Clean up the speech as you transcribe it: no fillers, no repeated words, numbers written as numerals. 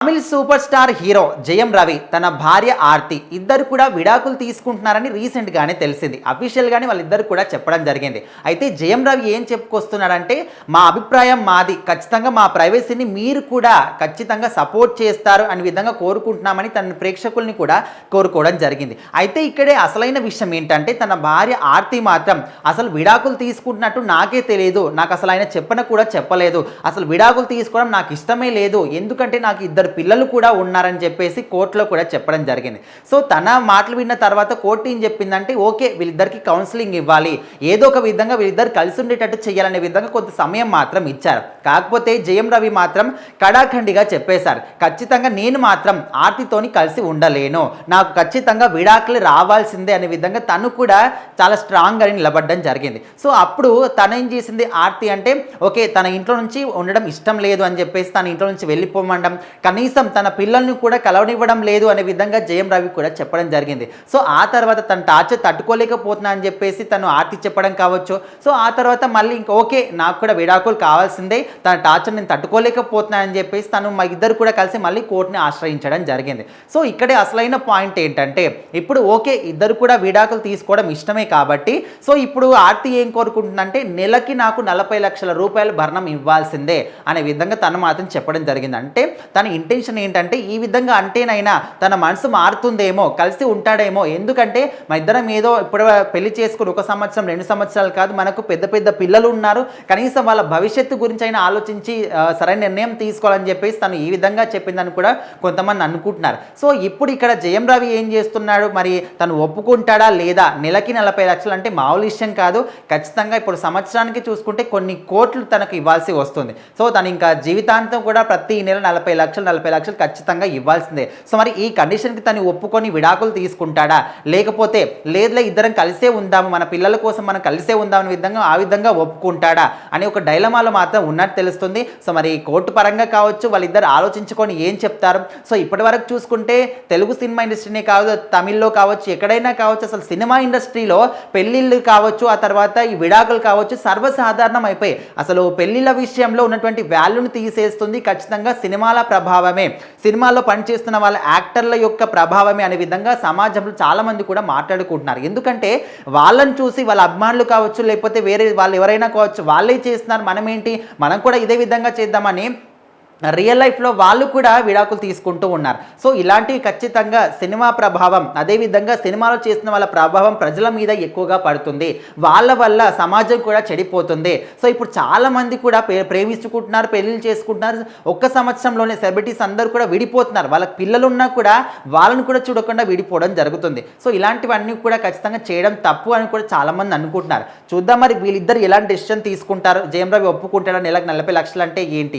Tamil super star hero Jayam Ravi తన భార్య ఆర్తి ఇద్దరు కూడా విడాకులు తీసుకుంటున్నారని రీసెంట్ గానే తెలిసింది. అఫీషియల్ గానే వాళ్ళిద్దరు కూడా చెప్పడం జరిగింది. అయితే జయం రవి ఏం చెప్పుకొస్తున్నాడంటే, మా అభిప్రాయం మాది, ఖచ్చితంగా మా ప్రైవసీని మీరు కూడా ఖచ్చితంగా సపోర్ట్ చేస్తారు అనే విధంగా కోరుకుంటున్నామని తన ప్రేక్షకుల్ని కూడా కోరుకోవడం జరిగింది. అయితే ఇక్కడే అసలైన విషయం ఏంటంటే, తన భార్య ఆర్తి మాత్రం అసలు విడాకులు తీసుకుంటున్నట్టు నాకే తెలియదు, నాకు అసలు ఆయన కూడా చెప్పలేదు, అసలు విడాకులు తీసుకోవడం నాకు ఇష్టమే లేదు, ఎందుకంటే నాకు ఇద్దరు పిల్లలు కూడా ఉన్నారని చెప్పేసి కోర్టులో కూడా చెప్పడం జరిగింది. సో తన మాటలు విన్న తర్వాత కోర్టు ఏం చెప్పిందంటే, ఓకే వీళ్ళిద్దరికి కౌన్సిలింగ్ ఇవ్వాలి, ఏదో ఒక విధంగా వీళ్ళిద్దరు కలిసి ఉండేటట్టు చేయాలనే విధంగా కొంత సమయం మాత్రం ఇచ్చారు. కాకపోతే జయం రవి మాత్రం కడాఖండిగా చెప్పేశారు, ఖచ్చితంగా నేను మాత్రం ఆర్తితోని కలిసి ఉండలేను, నాకు ఖచ్చితంగా విడాకులు రావాల్సిందే అనే విధంగా తను కూడా చాలా స్ట్రాంగ్ అని నిలబడడం జరిగింది. సో అప్పుడు తను ఏం చేసింది, ఆర్తి అంటే ఓకే తన ఇంట్లో నుంచి ఉండడం ఇష్టం లేదు అని చెప్పేసి తన ఇంట్లో నుంచి వెళ్ళిపోమండం, కనీసం తన పిల్లల్ని కూడా కలవనివ్వడం లేదు అనే విధంగా జయం రవి కూడా చెప్పడం జరిగింది. సో ఆ తర్వాత తన టార్చర్ తట్టుకోలేకపోతున్నా అని చెప్పేసి తను ఆర్తి చెప్పడం కావచ్చు. సో ఆ తర్వాత మళ్ళీ ఇంకా ఓకే నాకు కూడా విడాకులు కావాల్సిందే, తన టార్చర్ నేను తట్టుకోలేకపోతున్నా అని చెప్పేసి తను మా ఇద్దరు కూడా కలిసి మళ్ళీ కోర్టుని ఆశ్రయించడం జరిగింది. సో ఇక్కడే అసలైన పాయింట్ ఏంటంటే, ఇప్పుడు ఓకే ఇద్దరు కూడా విడాకులు తీసుకోవడం ఇష్టమే కాబట్టి, సో ఇప్పుడు ఆర్తి ఏం కోరుకుంటుందంటే, నెలకి నాకు 40 లక్షల రూపాయలు భరణం ఇవ్వాల్సిందే అనే విధంగా తను మాత్రం చెప్పడం జరిగింది. అంటే తన ఇంటెన్షన్ ఏంటంటే, ఈ విధంగా అంటేనైనా తన మనసు మారుతుందేమో, కలిసి ఉంటాడేమో, ఎందుకంటే మా ఇద్దరం ఏదో ఇప్పుడు పెళ్లి చేసుకుని 1 సంవత్సరం 2 సంవత్సరాలు కాదు, మనకు పెద్ద పెద్ద పిల్లలు ఉన్నారు, కనీసం వాళ్ళ భవిష్యత్తు గురించి అయినా ఆలోచించి సరైన నిర్ణయం తీసుకోవాలని చెప్పేసి తను ఈ విధంగా చెప్పిందని కూడా కొంతమంది అనుకుంటున్నారు. సో ఇప్పుడు ఇక్కడ జయం రవి ఏం చేస్తున్నాడు, మరి తను ఒప్పుకుంటాడా లేదా? నెలకి 40 లక్షలు అంటే మామూలు విషయం కాదు, ఖచ్చితంగా ఇప్పుడు సంవత్సరానికి చూసుకుంటే కొన్ని కోట్లు తనకు ఇవ్వాల్సి వస్తుంది. సో తను ఇంకా జీవితాంతం కూడా ప్రతి నెల 40 లక్షలు ఖచ్చితంగా ఇవ్వాల్సిందే. సో మరి ఈ కండిషన్కి తను ఒప్పుకొని విడాకులు తీసుకుంటాడా, లేకపోతే లేదులే ఇద్దరం కలిసే ఉందాము, మన పిల్లల కోసం మనం కలిసే ఉందాం అనే విధంగా ఆ విధంగా ఒప్పుకుంటాడా అని ఒక డైలమాలో మాత్రం ఉన్నట్టు తెలుస్తుంది. సో మరి కోర్టు పరంగా కావచ్చు, వాళ్ళిద్దరు ఆలోచించుకొని ఏం చెప్తారు. సో ఇప్పటి వరకు చూసుకుంటే తెలుగు సినిమా ఇండస్ట్రీనే కావచ్చు, తమిళ్లో కావచ్చు, ఎక్కడైనా కావచ్చు, అసలు సినిమా ఇండస్ట్రీలో పెళ్లిళ్ళు కావచ్చు, ఆ తర్వాత ఈ విడాకులు కావచ్చు సర్వసాధారణం అయిపోయి, అసలు పెళ్లిళ్ళ విషయంలో ఉన్నటువంటి వాల్యూని తీసేస్తుంది ఖచ్చితంగా సినిమాల ప్రభావమే, సినిమాల్లో పనిచేస్తున్న వాళ్ళ యాక్టర్ల యొక్క ప్రభావమే అనే విధంగా సమాజంలో చాలామంది కూడా మాట్లాడుకుంటున్నారు. ఎందుకంటే వాళ్ళని చూసి వాళ్ళ అభిమానులు కావచ్చు, లేకపోతే వేరే వాళ్ళు ఎవరైనా కావచ్చు, వాళ్ళే చేస్తున్నారు, మనం ఏంటి, మనం కూడా ఇదే విధంగా చేద్దామని రియల్ లైఫ్లో వాళ్ళు కూడా విడాకులు తీసుకుంటూ ఉన్నారు. సో ఇలాంటివి ఖచ్చితంగా సినిమా ప్రభావం, అదేవిధంగా సినిమాలో చేసిన వాళ్ళ ప్రభావం ప్రజల మీద ఎక్కువగా పడుతుంది, వాళ్ళ వల్ల సమాజం కూడా చెడిపోతుంది. సో ఇప్పుడు చాలామంది కూడా ప్రేమించుకుంటున్నారు, పెళ్ళిళ్ళు చేసుకుంటున్నారు, 1 సంవత్సరంలోనే సెలబ్రిటీస్ అందరూ కూడా విడిపోతున్నారు, వాళ్ళకి పిల్లలు ఉన్నా కూడా వాళ్ళని కూడా చూడకుండా విడిపోవడం జరుగుతుంది. సో ఇలాంటివన్నీ కూడా ఖచ్చితంగా చేయడం తప్పు అని కూడా చాలామంది అనుకుంటున్నారు. చూద్దాం మరి వీళ్ళిద్దరు ఎలాంటి డెసిషన్ తీసుకుంటారు, జయం రవి ఒప్పుకుంటారా నెలకు 40 లక్షలు అంటే ఏంటి?